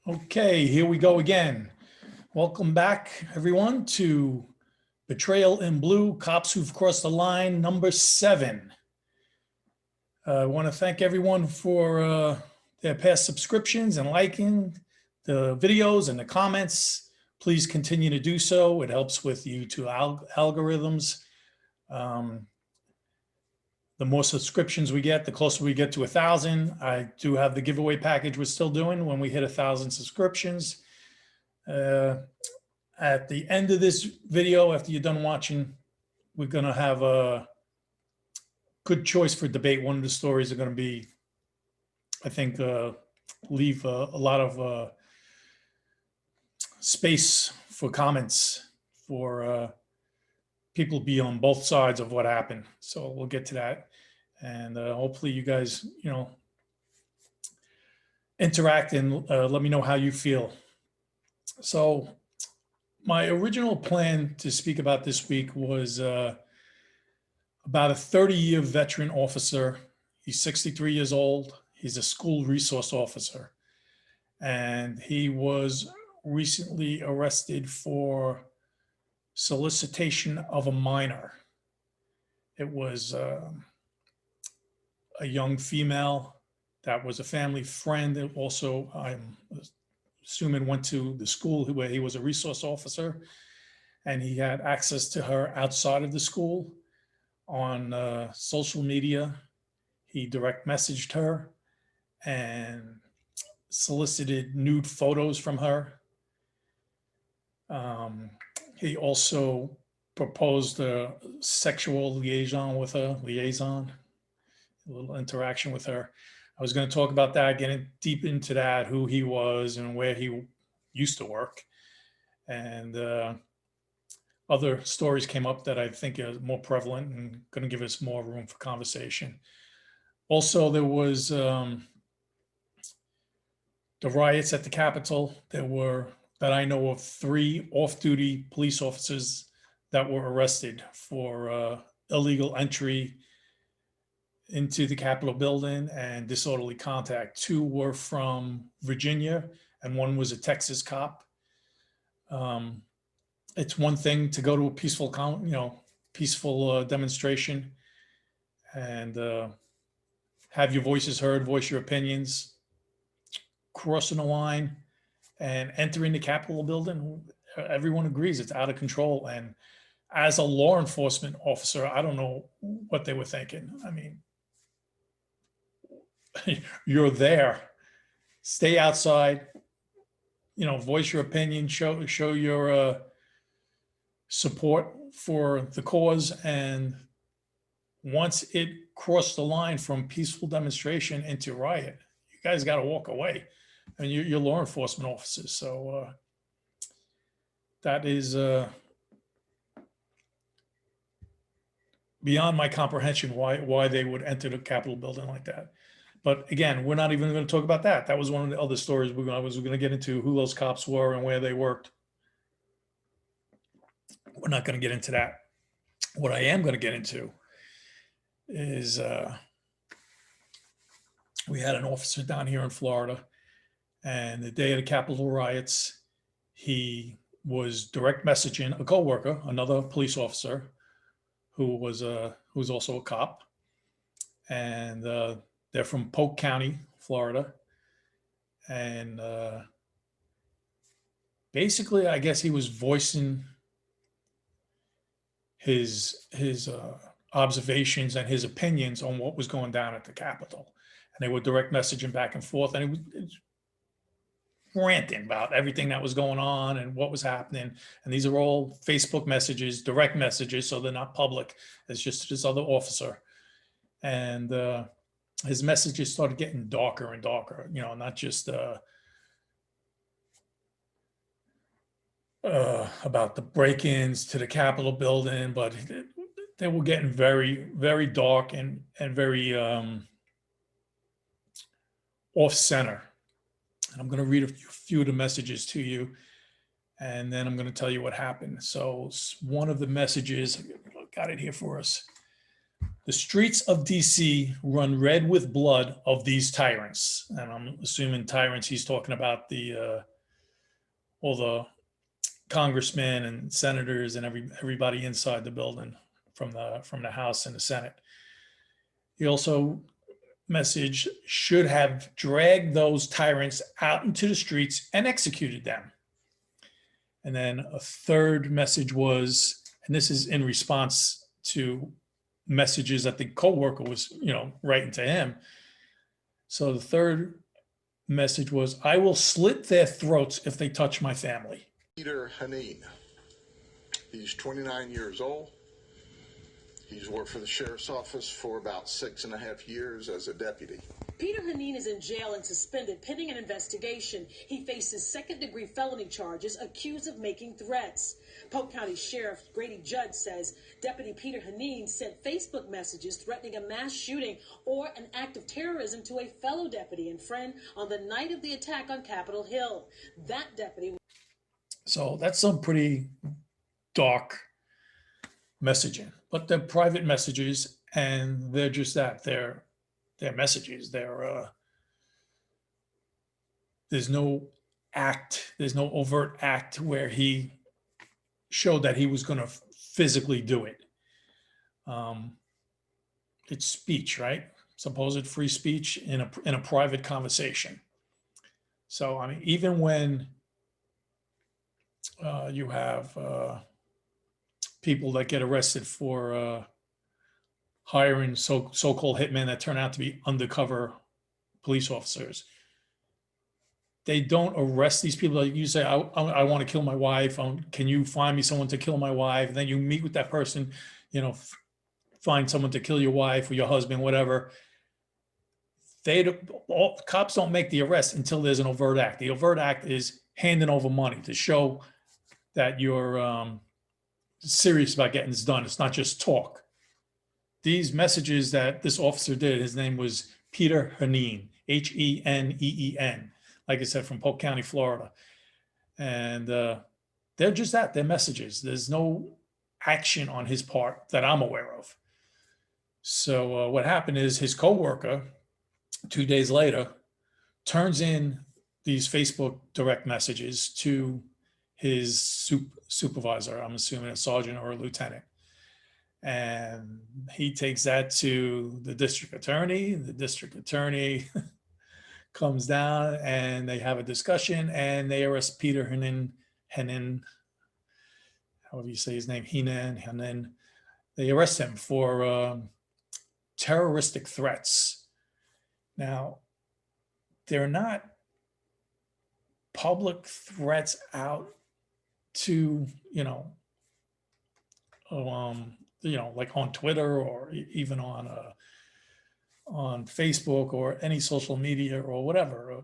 Okay, here we go again. Welcome back, everyone, to Betrayal in Blue, Cops Who've Crossed the Line, number 7. I want to thank everyone for their past subscriptions and liking the videos and the comments. Please continue to do so. It helps with YouTube algorithms. The more subscriptions we get, the closer we get to 1,000. I do have the giveaway package we're still doing when we hit 1,000 subscriptions. At the end of this video, after you're done watching, we're going to have a good choice for debate. One of the stories are going to be, I think, leave a lot of space for comments for people to be on both sides of what happened. So we'll get to that. And hopefully you guys, interact and let me know how you feel. So my original plan to speak about this week was about a 30-year veteran officer. He's 63 years old. He's a school resource officer. And he was recently arrested for solicitation of a minor. It was a young female that was a family friend. And also, I'm assuming, went to the school where he was a resource officer, and he had access to her outside of the school on social media. He direct messaged her and solicited nude photos from her. He also proposed a sexual liaison with her, a little interaction with her. I was going to talk about that, getting deep into that, who he was and where he used to work. And other stories came up that I think are more prevalent and going to give us more room for conversation. Also, there was the riots at the Capitol. There were, that I know of, 3 off-duty police officers that were arrested for illegal entry into the Capitol building and disorderly contact. 2 were from Virginia and 1 was a Texas cop. It's one thing to go to a peaceful demonstration and have your voices heard, voice your opinions. Crossing the line and entering the Capitol building, everyone agrees it's out of control. And as a law enforcement officer, I don't know what they were thinking. I mean, you're there, stay outside, voice your opinion, show your support for the cause. And once it crossed the line from peaceful demonstration into riot, you guys got to walk away. I mean, you're law enforcement officers. So that is beyond my comprehension why they would enter the Capitol building like that. But again, we're not even going to talk about that. That was one of the other stories I was going to get into, who those cops were and where they worked. We're not going to get into that. What I am going to get into is we had an officer down here in Florida, and the day of the Capitol riots, he was direct messaging a coworker, another police officer, who's also a cop, and they're from Polk County, Florida. And basically, I guess he was voicing his observations and his opinions on what was going down at the Capitol. And they were direct messaging back and forth. And it was ranting about everything that was going on and what was happening. And these are all Facebook messages, direct messages, so they're not public. It's just this other officer. And his messages started getting darker and darker, not just about the break-ins to the Capitol building, but they were getting very, very dark and very off-center. And I'm going to read a few of the messages to you, and then I'm going to tell you what happened. So one of the messages, I got it here for us. The streets of DC run red with blood of these tyrants. And I'm assuming tyrants, he's talking about all the congressmen and senators and everybody inside the building from the House and the Senate. He also message should have dragged those tyrants out into the streets and executed them. And then a third message was, and this is in response to messages that the co-worker was, writing to him. So the third message was, I will slit their throats if they touch my family. Peter Haneen. He's 29 years old. He's worked for the sheriff's office for about 6.5 years as a deputy. Peter Haneen is in jail and suspended pending an investigation. He faces second-degree felony charges accused of making threats. Polk County Sheriff Grady Judd says Deputy Peter Haneen sent Facebook messages threatening a mass shooting or an act of terrorism to a fellow deputy and friend on the night of the attack on Capitol Hill. That deputy. So that's some pretty dark messaging, but they're private messages, and they're just that. They're messages. There's no act, there's no overt act where he showed that he was going to physically do it. It's speech, right? Supposed free speech in a private conversation. So, I mean, even when you have people that get arrested for hiring so-called hitmen that turn out to be undercover police officers, they don't arrest these people. Like you say, I want to kill my wife. Can you find me someone to kill my wife? And then you meet with that person, find someone to kill your wife or your husband, whatever. Cops don't make the arrest until there's an overt act. The overt act is handing over money to show that you're serious about getting this done. It's not just talk. These messages that this officer did, his name was Peter Haneen, Heneen, like I said, from Polk County, Florida. And they're just that, they're messages. There's no action on his part that I'm aware of. So what happened is his coworker, 2 days later, turns in these Facebook direct messages to his supervisor, I'm assuming a sergeant or a lieutenant. And he takes that to the district attorney. The district attorney comes down and they have a discussion and they arrest Peter Haneen, however you say his name, Haneen. They arrest him for terroristic threats. Now, they're not public threats out to, like on Twitter or even on Facebook or any social media or whatever,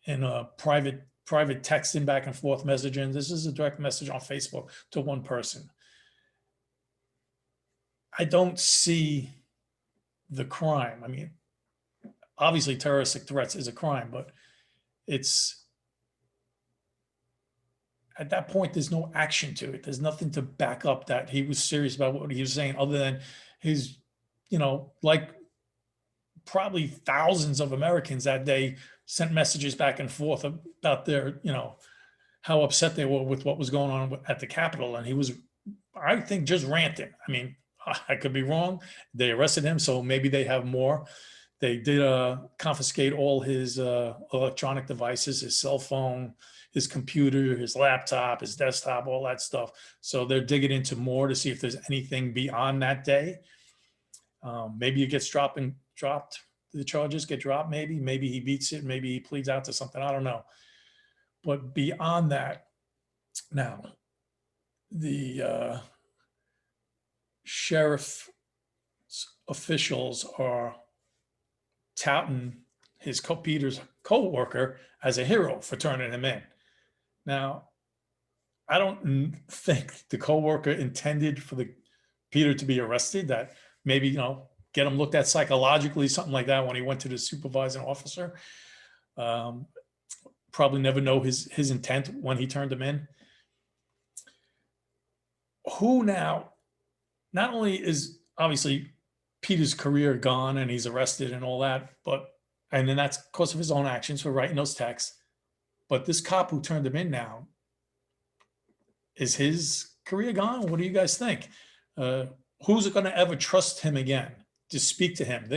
in a private texting back and forth messaging. This is a direct message on Facebook to one person. I don't see the crime. I mean, obviously terroristic threats is a crime, but at that point, there's no action to it. There's nothing to back up that he was serious about what he was saying, other than his, like probably thousands of Americans that day sent messages back and forth about their, how upset they were with what was going on at the Capitol. And he was, I think, just ranting. I mean, I could be wrong. They arrested him, so maybe they have more. They did confiscate all his electronic devices, his cell phone, his computer, his laptop, his desktop, all that stuff. So they're digging into more to see if there's anything beyond that day. Maybe it gets dropped. The charges get dropped. Maybe he beats it. Maybe he pleads out to something. I don't know. But beyond that, now the sheriff officials are touting Peter's co-worker as a hero for turning him in. Now, I don't think the co-worker intended for Peter to be arrested, that maybe, get him looked at psychologically, something like that when he went to the supervising officer. Probably never know his intent when he turned him in. Who now, not only is obviously Peter's career gone and he's arrested and all that. And then that's because of his own actions for writing those texts. But this cop who turned him in now, is his career gone? What do you guys think? Who's going to ever trust him again to speak to him?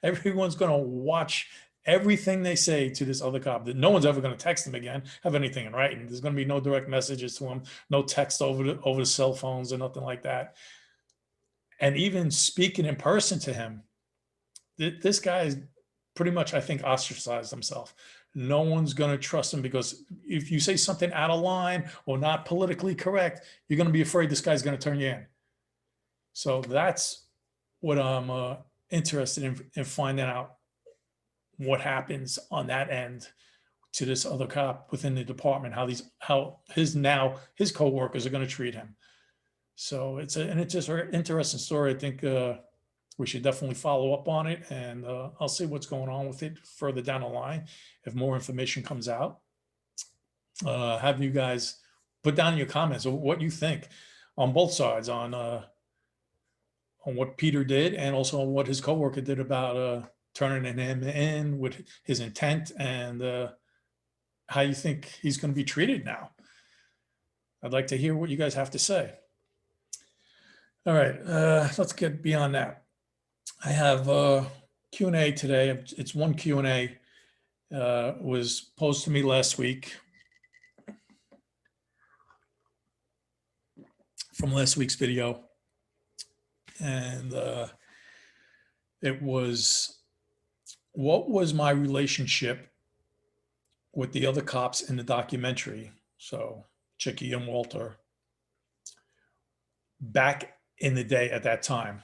Everyone's going to watch everything they say to this other cop. No one's ever going to text him again, have anything in writing. There's going to be no direct messages to him, no text over the cell phones or nothing like that. And even speaking in person to him, this guy is pretty much, I think, ostracized himself. No one's going to trust him because if you say something out of line or not politically correct, you're going to be afraid this guy's going to turn you in. So that's what I'm interested in finding out what happens on that end to this other cop within the department, how his coworkers are going to treat him. So it's an interesting story. I think we should definitely follow up on it, and I'll see what's going on with it further down the line if more information comes out. Have you guys put down in your comments what you think on both sides, on what Peter did and also on what his coworker did about turning him in with his intent, and how you think he's going to be treated now. I'd like to hear what you guys have to say. All right, let's get beyond that. I have Q&A today. It's one Q&A was posed to me last week from last week's video. And it was, what was my relationship with the other cops in the documentary? So Chicky and Walter, back in the day at that time.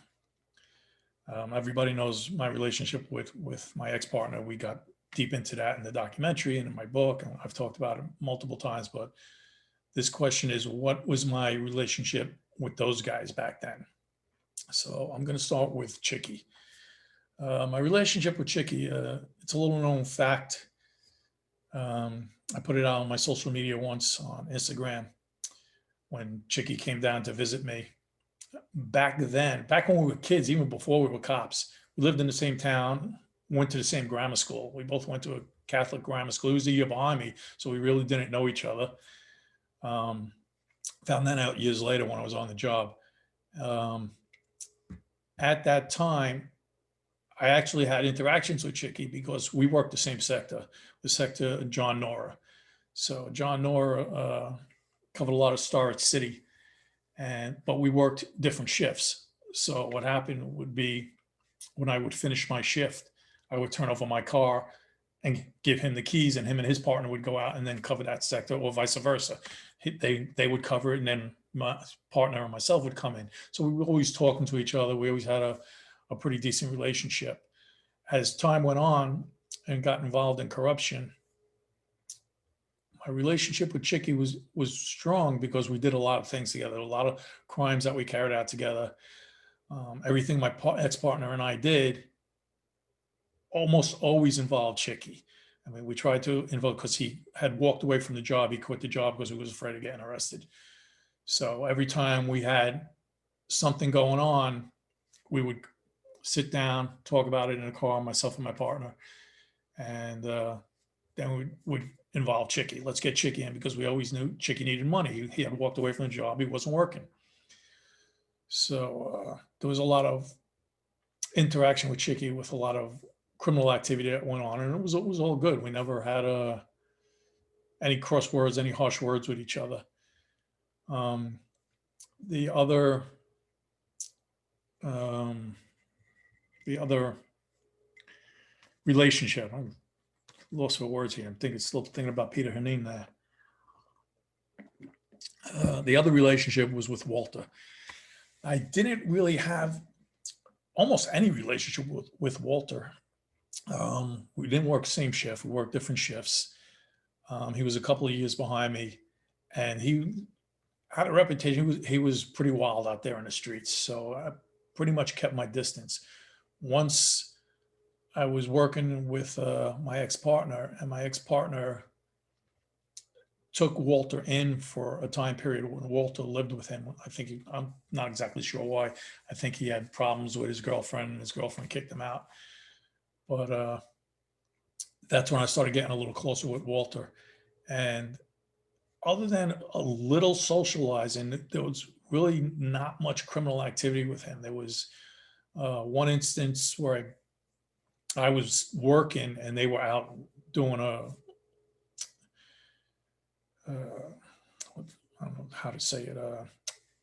Everybody knows my relationship with my ex-partner. We got deep into that in the documentary and in my book, and I've talked about it multiple times, but this question is, what was my relationship with those guys back then? So I'm going to start with Chicky. My relationship with Chicky, it's a little known fact. I put it out on my social media once on Instagram when Chicky came down to visit me. Back when we were kids, even before we were cops, we lived in the same town, went to the same grammar school. We both went to a Catholic grammar school. He was a year behind me, so we really didn't know each other. Found that out years later when I was on the job. At that time, I actually had interactions with Chicky because we worked the same sector, the sector John Nora. So John Nora covered a lot of Storage City, but we worked different shifts. So what happened would be, when I would finish my shift, I would turn over my car and give him the keys, and him and his partner would go out and then cover that sector, or vice versa. They would cover it, and then my partner and myself would come in. So we were always talking to each other. We always had a pretty decent relationship. As time went on and got involved in corruption, my relationship with Chicky was strong because we did a lot of things together, a lot of crimes that we carried out together. Everything my ex-partner and I did almost always involved Chicky. I mean, we tried to involve, because he had walked away from the job. He quit the job because he was afraid of getting arrested. So every time we had something going on, we would sit down, talk about it in a car, myself and my partner. And then we would involve Chicky. Let's get Chicky in, because we always knew Chicky needed money. He had walked away from the job. He wasn't working. So there was a lot of interaction with Chicky, with a lot of criminal activity that went on, and it was all good. We never had any cross words, any harsh words with each other. The other relationship, I'm lost for words here. I'm still thinking about Peter Hanine there. The other relationship was with Walter. I didn't really have almost any relationship with Walter. We didn't work the same shift. We worked different shifts. He was a couple of years behind me, and he had a reputation. He was pretty wild out there in the streets. So I pretty much kept my distance. Once I was working with my ex-partner, and my ex-partner took Walter in for a time period when Walter lived with him. I think I'm not exactly sure why. I think he had problems with his girlfriend, and his girlfriend kicked him out. But that's when I started getting a little closer with Walter. And other than a little socializing, there was really not much criminal activity with him. There was one instance where I was working and they were out doing I don't know how to say it,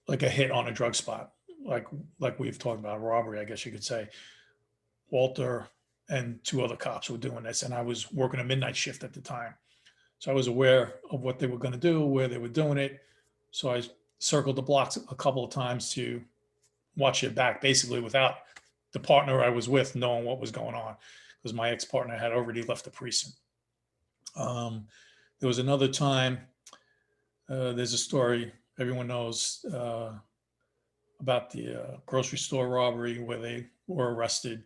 like a hit on a drug spot, like we've talked about, a robbery, I guess you could say. Walter and two other cops were doing this, and I was working a midnight shift at the time. So I was aware of what they were going to do, where they were doing it. So I circled the blocks a couple of times to watch it back, basically without the partner I was with knowing what was going on, because my ex-partner had already left the precinct. There was another time, there's a story everyone knows about the grocery store robbery where they were arrested.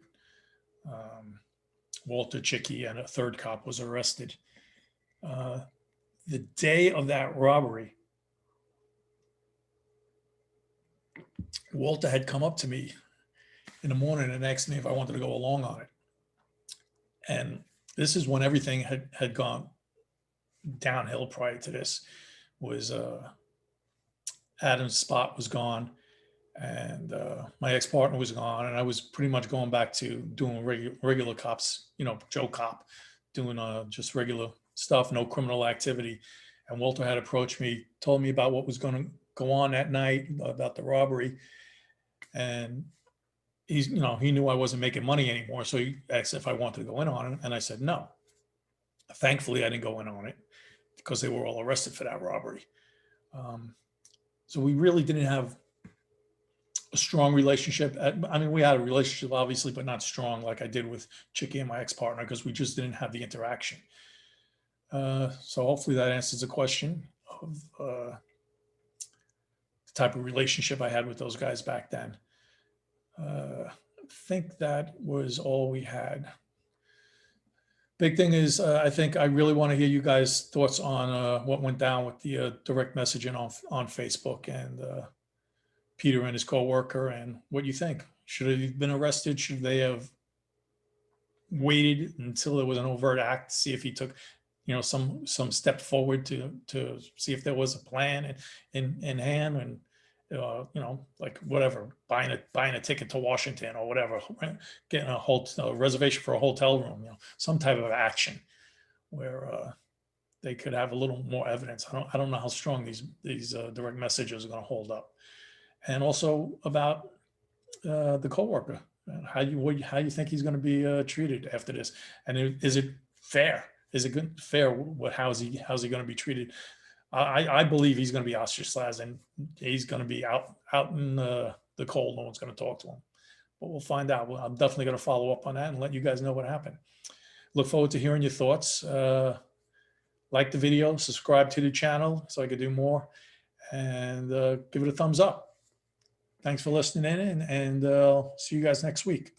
Walter Chicky and a third cop was arrested. The day of that robbery, Walter had come up to me in the morning and asked me if I wanted to go along on it. And this is when everything had gone downhill prior to this. Was Adam's spot was gone, and my ex-partner was gone, and I was pretty much going back to doing regular cops, Joe Cop, doing just regular stuff, no criminal activity. And Walter had approached me, told me about what was going to go on that night, about the robbery, and he knew I wasn't making money anymore, so he asked if I wanted to go in on it, and I said no. Thankfully, I didn't go in on it because they were all arrested for that robbery. So we really didn't have a strong relationship. I mean, we had a relationship, obviously, but not strong like I did with Chicky and my ex-partner, because we just didn't have the interaction. So hopefully that answers the question of the type of relationship I had with those guys back then. I think that was all we had. Big thing is, I think I really want to hear you guys' thoughts on what went down with the direct messaging on Facebook, and Peter and his coworker, and what you think. Should he have been arrested? Should they have waited until there was an overt act to see if he took, some step forward to see if there was a plan in hand, and like whatever, buying a ticket to Washington or whatever, right? Getting a reservation for a hotel room, some type of action where they could have a little more evidence. I don't know how strong these direct messages are going to hold up. And also about the coworker, how you think he's going to be treated after this, and is it fair? Is it fair? How's he going to be treated? I believe he's going to be ostracized, and he's going to be out in the cold. No one's going to talk to him, but we'll find out. I'm definitely going to follow up on that and let you guys know what happened. Look forward to hearing your thoughts. Like the video, subscribe to the channel so I could do more, and give it a thumbs up. Thanks for listening in, and see you guys next week.